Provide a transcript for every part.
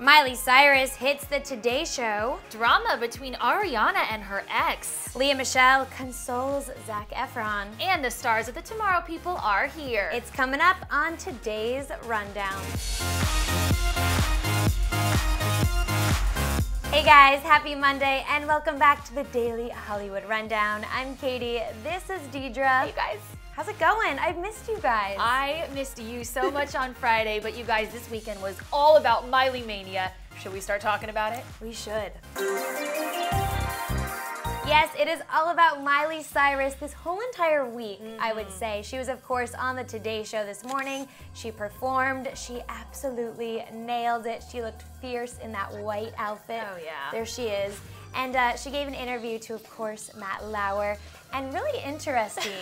Miley Cyrus hits the Today Show. Drama between Ariana and her ex. Lea Michele consoles Zac Efron. And the stars of the Tomorrow People are here. It's coming up on today's Rundown. Hey guys, happy Monday and welcome back to the Daily Hollywood Rundown. I'm Katie, this is Deidre. Hey guys. How's it going? I've missed you guys. I missed you so much on Friday, but you guys, this weekend was all about Miley Mania. Should we start talking about it? We should. Yes, it is all about Miley Cyrus this whole entire week, I would say. She was, of course, on the Today Show this morning. She performed. She absolutely nailed it. She looked fierce in that white outfit. Oh, yeah. There she is. And she gave an interview to, of course, Matt Lauer. And really interesting,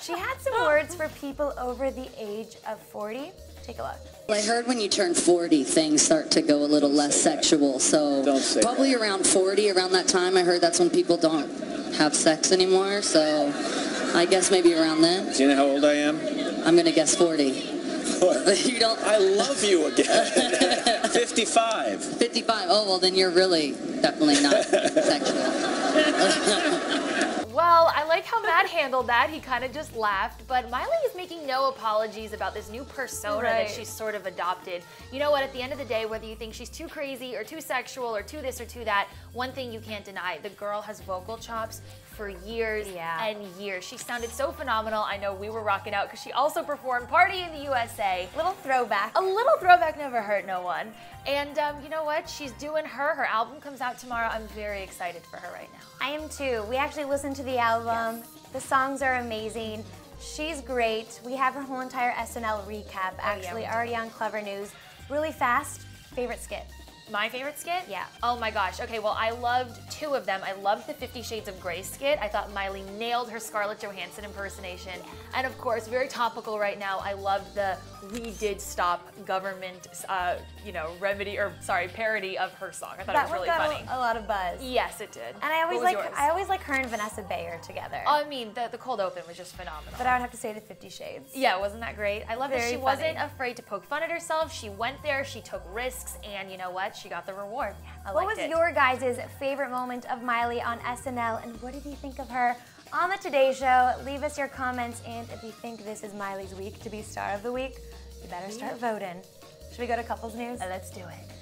she had some words for people over the age of 40. Take a look. I heard when you turn 40, things start to go a little less sexual. So probably around 40, around that time, I heard that's when people don't have sex anymore. So I guess maybe around then. Do you know how old I am? I'm going to guess 40. You don't? I love you again. 55. 55. Oh, well, then you're really definitely not sexual. Well, I like how Matt handled that. He kind of just laughed, but Miley is making no apologies about this new persona that she's sort of adopted. You know what, at the end of the day, whether you think she's too crazy or too sexual or too this or too that, one thing you can't deny, the girl has vocal chops for years and years. She sounded so phenomenal. I know we were rocking out because she also performed Party in the USA. Little throwback. A little throwback never hurt no one. And you know what? She's doing her album comes out tomorrow. I'm very excited for her right now. I am too. We actually listened to the album. Yes. The songs are amazing. She's great. We have her whole entire SNL recap actually already on Clever News. Really fast. Favorite skit? My favorite skit? Yeah. Oh my gosh. Okay, well, I loved two of them. I loved the 50 Shades of Grey skit. I thought Miley nailed her Scarlett Johansson impersonation. Yeah. And of course, very topical right now, I loved the We Did Stop Government, parody of her song. I thought it was really funny. A lot of buzz. Yes, it did. And I always like her and Vanessa Bayer together. Oh, I mean, the cold open was just phenomenal. But I would have to say the 50 Shades. Yeah, wasn't that great? I love that she wasn't afraid to poke fun at herself. She went there, she took risks, and you know what? She got the reward. What was your guys' favorite moment of Miley on SNL, and what did you think of her on the Today Show? Leave us your comments, and if you think this is Miley's week to be Star of the Week, you better start voting. Should we go to couples news? Let's do it.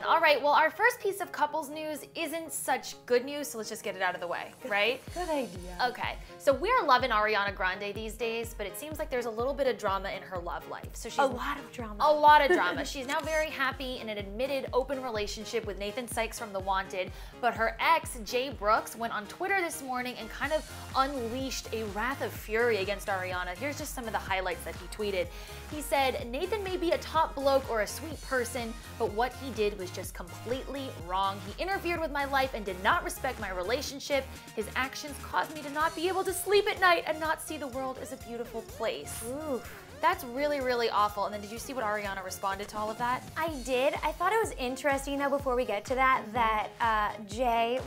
All right, well, our first piece of couples news isn't such good news, so let's just get it out of the way, right? Good idea. Okay, so we're loving Ariana Grande these days, but it seems like there's a little bit of drama in her love life. So she's a lot of drama. A lot of drama. She's now very happy in an admitted open relationship with Nathan Sykes from The Wanted, but her ex, Jay Brooks, went on Twitter this morning and kind of unleashed a wrath of fury against Ariana. Here's just some of the highlights that he tweeted. He said, "Nathan may be a top bloke or a sweet person, but what he did was just completely wrong. He interfered with my life and did not respect my relationship. His actions caused me to not be able to sleep at night and not see the world as a beautiful place." Ooh. That's really, really awful. And then did you see what Ariana responded to all of that? I did. I thought it was interesting, though, before we get to that, that Jay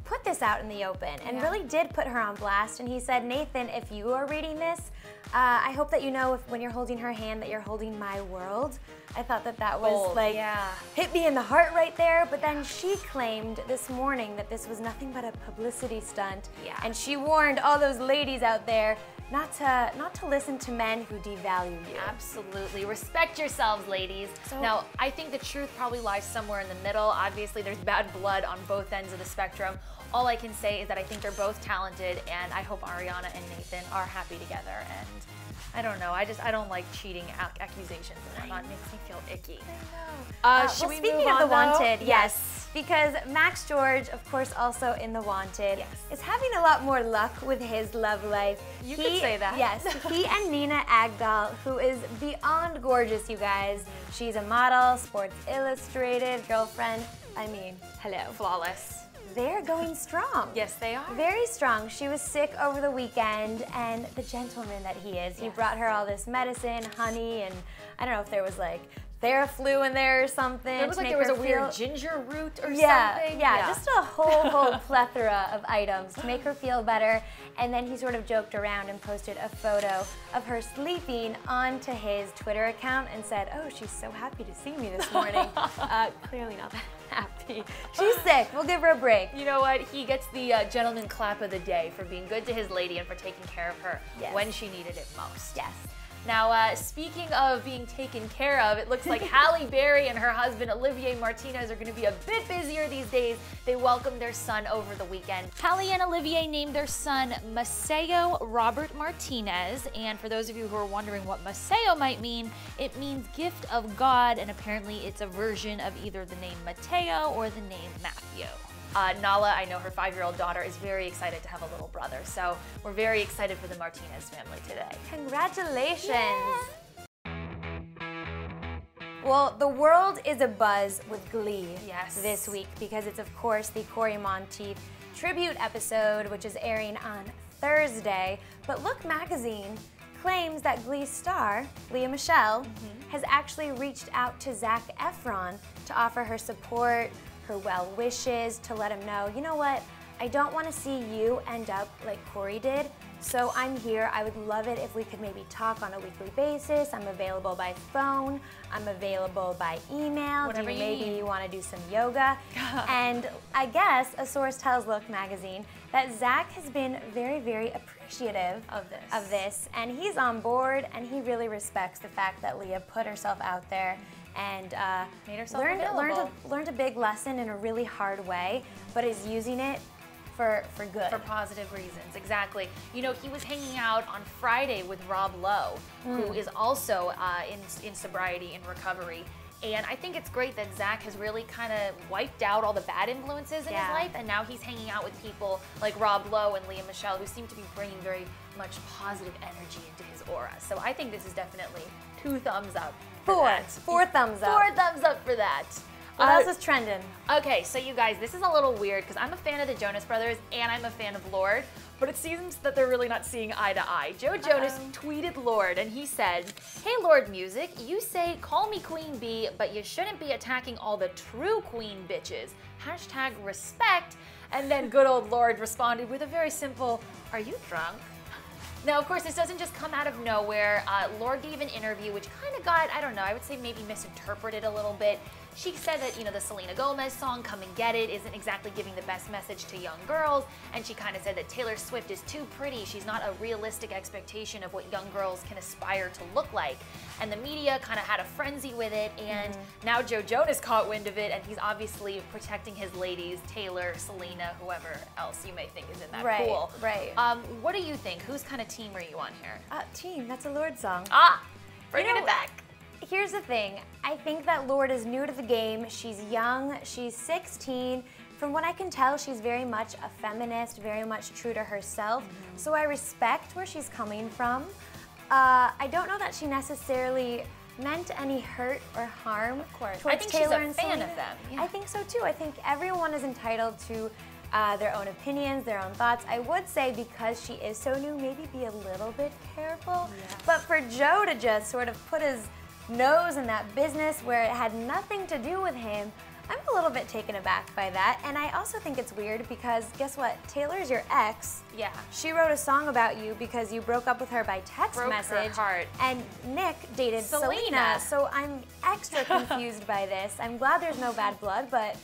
put this out in the open and really did put her on blast. And he said, "Nathan, if you are reading this, I hope that you know when you're holding her hand that you're holding my world." I thought that was hit me in the heart right there. But then she claimed this morning that this was nothing but a publicity stunt. Yeah. And she warned all those ladies out there not to listen to men who devalue you. Absolutely. Respect yourselves, ladies. So, now, I think the truth probably lies somewhere in the middle. Obviously, there's bad blood on both ends of the spectrum. All I can say is that I think they're both talented, and I hope Ariana and Nathan are happy together. And I don't know. I don't like cheating accusations and whatnot. It makes me feel icky. I know. Should we speaking of The Wanted, yes. Because Max George, of course, also in The Wanted, is having a lot more luck with his love life. You could say that. Yes. He and Nina Agdal, who is beyond gorgeous, you guys. She's a model, Sports Illustrated, girlfriend. I mean, hello. Flawless. They're going strong. Yes, they are. Very strong. She was sick over the weekend, and the gentleman that he is, he brought her all this medicine, honey, and I don't know if there was like Theraflu in there or something. It looked like there was a weird ginger root or something. Yeah, just a whole plethora of items to make her feel better. And then he sort of joked around and posted a photo of her sleeping onto his Twitter account and said, "Oh, she's so happy to see me this morning." Clearly not that happy. She's sick. We'll give her a break. You know what? He gets the gentleman clap of the day for being good to his lady and for taking care of her when she needed it most. Yes. Now, speaking of being taken care of, it looks like Halle Berry and her husband Olivier Martinez are going to be a bit busier these days. They welcomed their son over the weekend. Halle and Olivier named their son Maceo Robert Martinez, and for those of you who are wondering what Maceo might mean, it means gift of God, and apparently it's a version of either the name Mateo or the name Matthew. Nala, I know her 5-year-old daughter is very excited to have a little brother, so we're very excited for the Martinez family today. Congratulations! Yeah. Well, the world is abuzz with glee this week because it's, of course, the Cory Monteith tribute episode, which is airing on Thursday. But Look magazine claims that Glee star, Lea Michele, has actually reached out to Zac Efron to offer her support, her well wishes, to let him know, you know what, I don't want to see you end up like Cory did, so I'm here. I would love it if we could maybe talk on a weekly basis. I'm available by phone, I'm available by email. Whatever you maybe need. You want to do some yoga? And I guess a source tells Look magazine that Zac has been very appreciative of this, and he's on board, and he really respects the fact that Lea put herself out there and made herself learned a big lesson in a really hard way, but is using it for good. For positive reasons, exactly. You know, he was hanging out on Friday with Rob Lowe, who is also in sobriety and recovery. And I think it's great that Zac has really kind of wiped out all the bad influences in his life, and now he's hanging out with people like Rob Lowe and Lea Michele, who seem to be bringing very much positive energy into his aura. So I think this is definitely 2 thumbs up. Four thumbs up. 4 thumbs up for that. What else is trending? Okay, so you guys, this is a little weird because I'm a fan of the Jonas Brothers and I'm a fan of Lorde, but it seems that they're really not seeing eye to eye. Joe Jonas tweeted Lorde and he said, "Hey Lorde Music, you say call me Queen Bee, but you shouldn't be attacking all the true queen bitches. Hashtag respect." And then good old Lorde responded with a very simple, "Are you drunk?" Now, of course, this doesn't just come out of nowhere. Lorde gave an interview which kind of got, I don't know, I would say maybe misinterpreted a little bit. She said that, you know, the Selena Gomez song, Come and Get It, isn't exactly giving the best message to young girls. And she kind of said that Taylor Swift is too pretty. She's not a realistic expectation of what young girls can aspire to look like. And the media kind of had a frenzy with it. And now Joe Jonas caught wind of it. And he's obviously protecting his ladies, Taylor, Selena, whoever else you may think is in that pool. Right. What do you think? Whose kind of team are you on here? Team, that's a Lorde song. Bringing it back. Here's the thing. I think that Lorde is new to the game. She's young. She's 16. From what I can tell, she's very much a feminist, very much true to herself. So I respect where she's coming from. I don't know that she necessarily meant any hurt or harm towards I think Taylor she's a and fan Selena. of them. Yeah. I think so too. I think everyone is entitled to their own opinions, their own thoughts. I would say because she is so new, maybe be a little bit careful. Yes. But for Joe to just sort of put his nose in that business where it had nothing to do with him, I'm a little bit taken aback by that. And I also think it's weird because guess what? Taylor's your ex. Yeah. She wrote a song about you because you broke up with her by text message. Her heart. And Nick dated Selena. So I'm extra confused by this. I'm glad there's no bad blood, but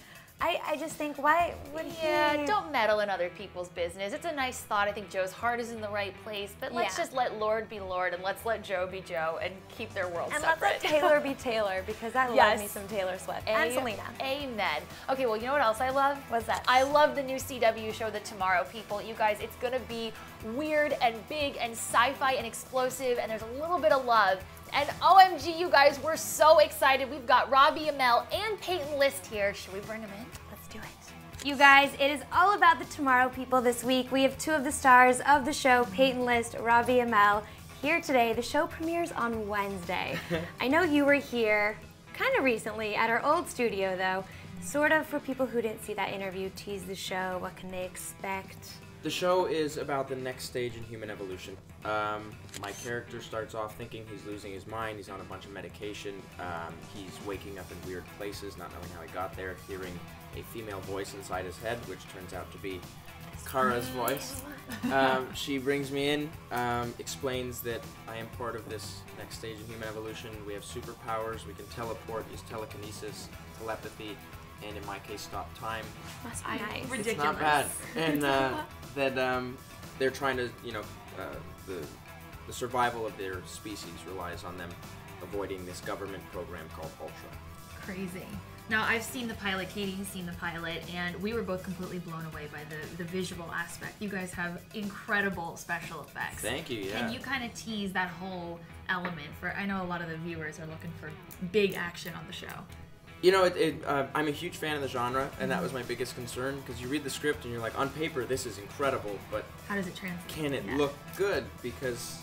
I just think, why would he? Yeah, don't meddle in other people's business. It's a nice thought. I think Joe's heart is in the right place, but let's just let Lorde be Lorde and let's let Joe be Joe and keep their world separate. And let's let Taylor be Taylor because I love me some Taylor Swift and Selena. Amen. Okay, well, you know what else I love? What's that? I love the new CW show, The Tomorrow People. You guys, it's gonna be weird and big and sci-fi and explosive, and there's a little bit of love. And OMG, you guys, we're so excited. We've got Robbie, Amell, and Peyton List here. Should we bring them in? Let's do it. You guys, it is all about the Tomorrow People this week. We have 2 of the stars of the show, Peyton List, Robbie, Amell, here today. The show premieres on Wednesday. I know you were here kind of recently at our old studio, though. Sort of, for people who didn't see that interview, tease the show. What can they expect? The show is about the next stage in human evolution. My character starts off thinking he's losing his mind, he's on a bunch of medication, he's waking up in weird places, not knowing how he got there, hearing a female voice inside his head, which turns out to be Kara's voice. She brings me in, explains that I am part of this next stage in human evolution. We have superpowers, we can teleport, use telekinesis, telepathy, and in my case, stop time. Must be nice. Ridiculous. It's not bad. And that they're trying to, the survival of their species relies on them avoiding this government program called Ultra. Crazy. Now, I've seen the pilot, Katie has seen the pilot, and we were both completely blown away by the visual aspect. You guys have incredible special effects. Thank you, yeah. Can you kind of tease that whole element for, I know a lot of the viewers are looking for big action on the show. You know, I'm a huge fan of the genre, and that was my biggest concern, because you read the script and you're like, on paper, this is incredible, but how does it translate? Can it look good? Because,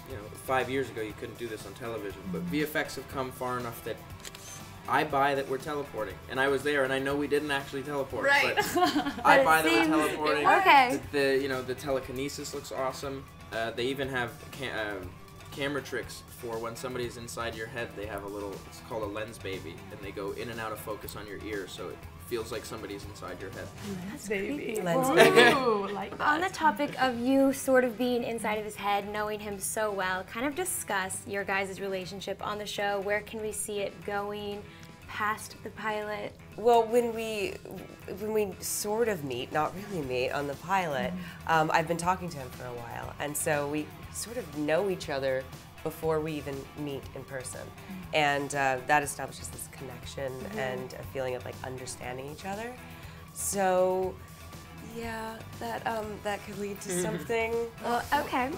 5 years ago you couldn't do this on television, but VFX have come far enough that I buy that we're teleporting, and I was there, and I know we didn't actually teleport, right. but I buy that we're teleporting. Okay. The telekinesis looks awesome. They even have camera tricks for when somebody's inside your head. They have it's called a lens baby, and they go in and out of focus on your ear, so it feels like somebody's inside your head. That's creepy. Lens Ooh, like that. On the topic of you sort of being inside of his head, knowing him so well, kind of discuss your guys' relationship on the show. Where can we see it going past the pilot? Well, when we sort of meet, not really meet, on the pilot, I've been talking to him for a while, and so we sort of know each other before we even meet in person, and that establishes this connection and a feeling of like understanding each other. So, yeah, that could lead to something. Well, okay.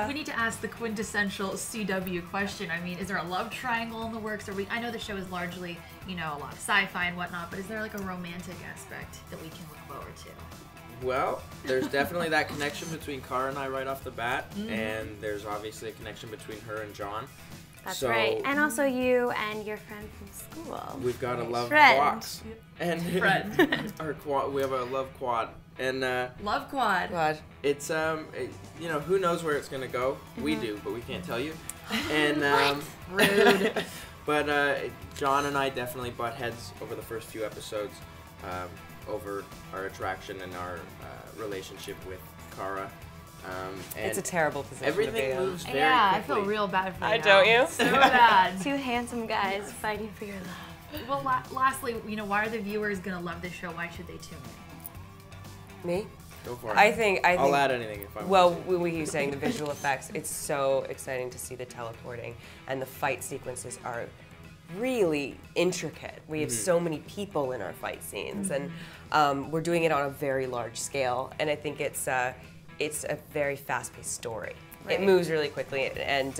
We need to ask the quintessential CW question. I mean, is there a love triangle in the works? I know the show is largely, a lot of sci-fi and whatnot, but is there like a romantic aspect that we can look forward to? Well, there's definitely that connection between Kara and I right off the bat, and there's obviously a connection between her and John. That's right. And also you and your friend from school. We've got a love Friend. quad. And our quad, we have a love quad. And Love quad. God. it's who knows where it's gonna go? We do, but we can't tell you. And Rude. but John and I definitely butt heads over the first few episodes over our attraction and our relationship with Kara. And It's a terrible position everything to be in. moves very Yeah, quickly. I feel real bad for you. I now. don't you? So bad. Two handsome guys fighting for your love. Well, lastly, why are the viewers gonna love this show? Why should they tune in? Me? Go for it. I think. I'll add anything if I want Well, to. when we keep saying the visual effects, it's so exciting to see the teleporting, and the fight sequences are really intricate. We have so many people in our fight scenes, and we're doing it on a very large scale. And I think it's a very fast-paced story. Right. It moves really quickly, and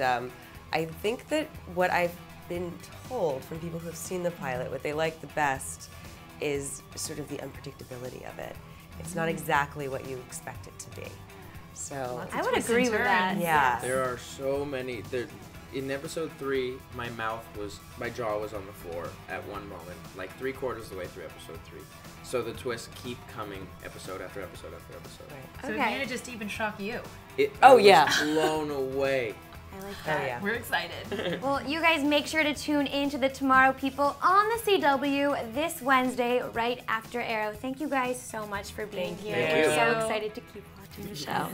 I think that what I've been told from people who have seen the pilot, what they like the best is sort of the unpredictability of it. It's not exactly what you expect it to be. So I would agree with that. yeah. There are so many. In episode 3, my jaw was on the floor at one moment, like 3/4 of the way through episode 3. So the twists keep coming episode after episode after episode. Right. So Okay. it managed just even shock you. Oh, I was yeah. blown away. I like Oh that. yeah. We're excited. Well, you guys make sure to tune in to the Tomorrow People on the CW this Wednesday, right after Arrow. Thank you guys so much for being Thank here. you. We're Thank so you. excited to keep watching the show.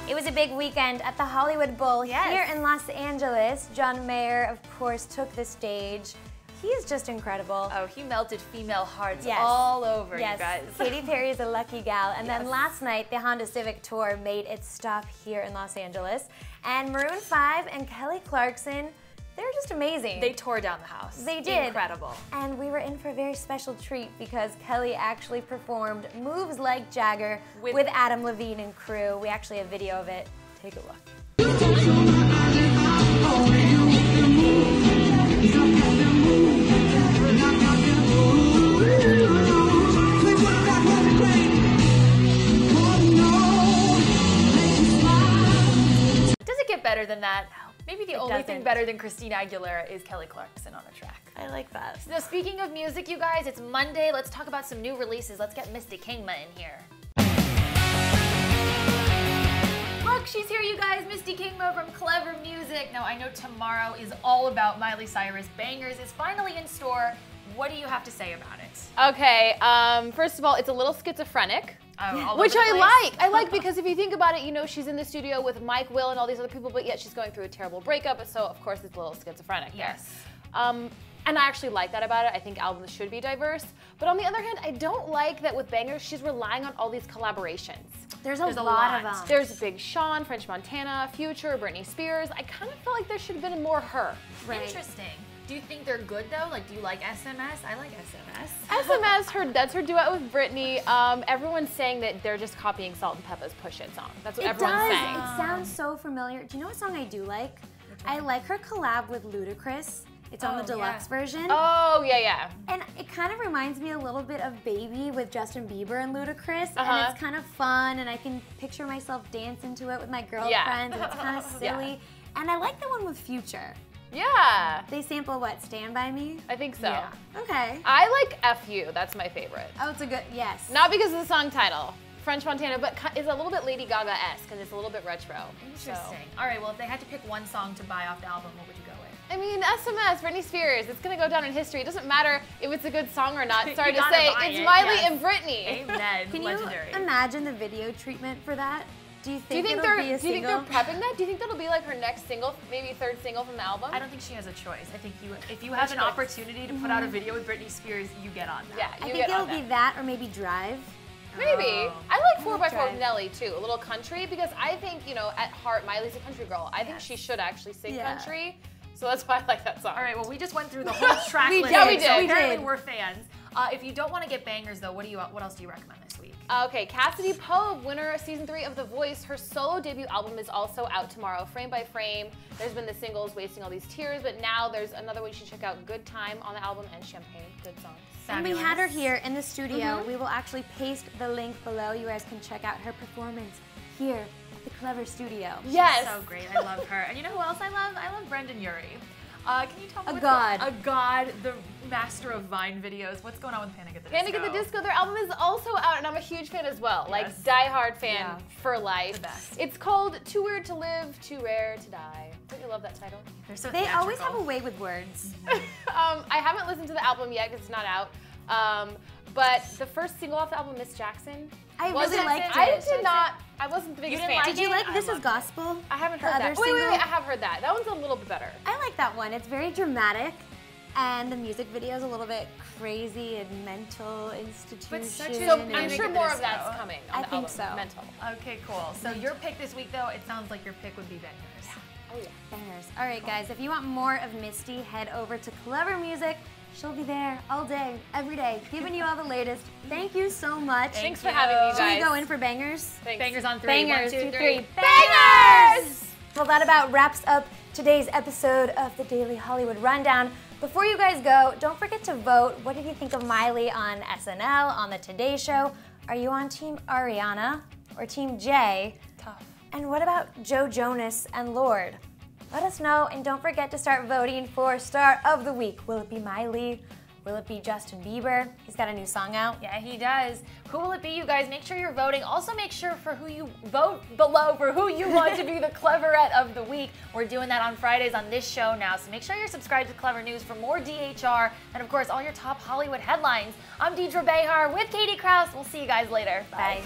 It was a big weekend at the Hollywood Bowl here in Los Angeles. John Mayer, of course, took the stage. He is just incredible. Oh, he melted female hearts Yes. all over, Yes, you guys. Katy Perry is a lucky gal. And then last night, the Honda Civic Tour made its stop here in Los Angeles. And Maroon 5 and Kelly Clarkson, they're just amazing. They tore down the house. They did. Incredible. And we were in for a very special treat because Kelly actually performed Moves Like Jagger with Adam Levine and crew. We actually have video of it. Take a look. Does it get better than that? Maybe the only thing doesn't. better than Christina Aguilera is Kelly Clarkson on a track. I like that. Now, speaking of music, you guys, it's Monday. Let's talk about some new releases. Let's get Mystic Kingma in here. Look, she's here, you guys. Misty Kingma from Clever Music. Now, I know tomorrow is all about Miley Cyrus. Bangers is finally in store. What do you have to say about it? Okay, first of all, it's a little schizophrenic. Which I like because if you think about it, you know, she's in the studio with Mike, Will, and all these other people, but yet she's going through a terrible breakup, so of course it's a little schizophrenic. Yes. There. And I actually like that about it. I think albums should be diverse. But on the other hand, I don't like that with Bangers, she's relying on all these collaborations. There's a lot of them. There's Big Sean, French Montana, Future, Britney Spears. I kind of felt like there should have been more her. Right. Interesting. Do you think they're good though? Like, do you like SMS? I like SMS. SMS, that's her duet with Britney. Everyone's saying that they're just copying Salt and Peppa's Push It song. That's what everyone's saying. It sounds so familiar. Do you know what song I do like? I like her collab with Ludacris. It's on the deluxe version. Oh, yeah. And it kind of reminds me a little bit of Baby with Justin Bieber and Ludacris. And it's kind of fun, and I can picture myself dancing to it with my girlfriends, and it's kind of silly. And I like the one with Future. Yeah. They sample what, Stand By Me? I think so. Yeah. Okay. I like F.U., that's my favorite. Oh, it's a good, yes. Not because of the song title, French Montana, but it's a little bit Lady Gaga-esque, and it's a little bit retro. Interesting. All right, well, if they had to pick one song to buy off the album, what would you go with? I mean, SMS, Britney Spears, it's gonna go down in history. It doesn't matter if it's a good song or not. Sorry to say, it's Miley and Britney. Amen. Can Legendary. you imagine the video treatment for that? Do you think they're prepping that? Do you think that'll be like her next single, maybe third single from the album? I don't think she has a choice. I think if you have an opportunity to put out a video with Britney Spears, you get on that. Yeah, I think it'll be that or maybe Drive. Maybe. I like 4x4 with Nelly too, a little country, because I think, you know, at heart, Miley's a country girl. I think she should actually sing country. So that's why I like that song. All right, well, we just went through the whole track list. Yeah, we did. So apparently we're fans. If you don't want to get bangers, though, what else do you recommend this week? Okay, Cassidy Pope, winner of season 3 of The Voice. Her solo debut album is also out tomorrow, Frame by Frame. There's been the singles, Wasting All These Tears, but now there's another one you should check out, Good Time on the album, and Champagne. Good songs. And we had her here in the studio. We will actually paste the link below. You guys can check out her performance here at the Clever Studio. Yes. She's so great. I love her. And you know who else I love? I love Brendan Urie. Can you tell me a god, the master of Vine videos. What's going on with Panic at the Disco? Panic at the Disco, their album is also out, and I'm a huge fan as well. Like, die-hard fan for life. The best. It's called Too Weird to Live, Too Rare to Die. Don't you love that title? They're so They always have a way with words. I haven't listened to the album yet because it's not out. But the first single off the album, Miss Jackson, I really liked it. I wasn't the biggest fan. like Did you like This Is Gospel? I haven't heard that. Wait, I have heard that. That one's a little bit better. I like that one. It's very dramatic, and the music video is a little bit crazy and mental institution. So I'm sure more of that's coming on the album. I think so. Mental. Okay, cool. So your pick this week, though, it sounds like your pick would be Bangers. Oh yeah. Bangers. All right, guys, if you want more of Misty, head over to Clever Music. She'll be there all day, every day, giving you all the latest. Thank you so much. Thanks for having me, guys. Should we go in for bangers? Thanks. Bangers on 3. Bangers, 1, 2, 3. Bangers! Well, that about wraps up today's episode of the Daily Hollywood Rundown. Before you guys go, don't forget to vote. What did you think of Miley on SNL, on the Today Show? Are you on Team Ariana or Team Jay? Tough. And what about Joe Jonas and Lorde? Let us know, and don't forget to start voting for Star of the Week. Will it be Miley? Will it be Justin Bieber? He's got a new song out. Yeah, he does. Who will it be, you guys? Make sure you're voting. Also, make sure for who you vote below for who you want to be the Cleverette of the Week. We're doing that on Fridays on this show now, so make sure you're subscribed to Clever News for more DHR and, of course, all your top Hollywood headlines. I'm Deidre Behar with Katie Krause. We'll see you guys later. Bye.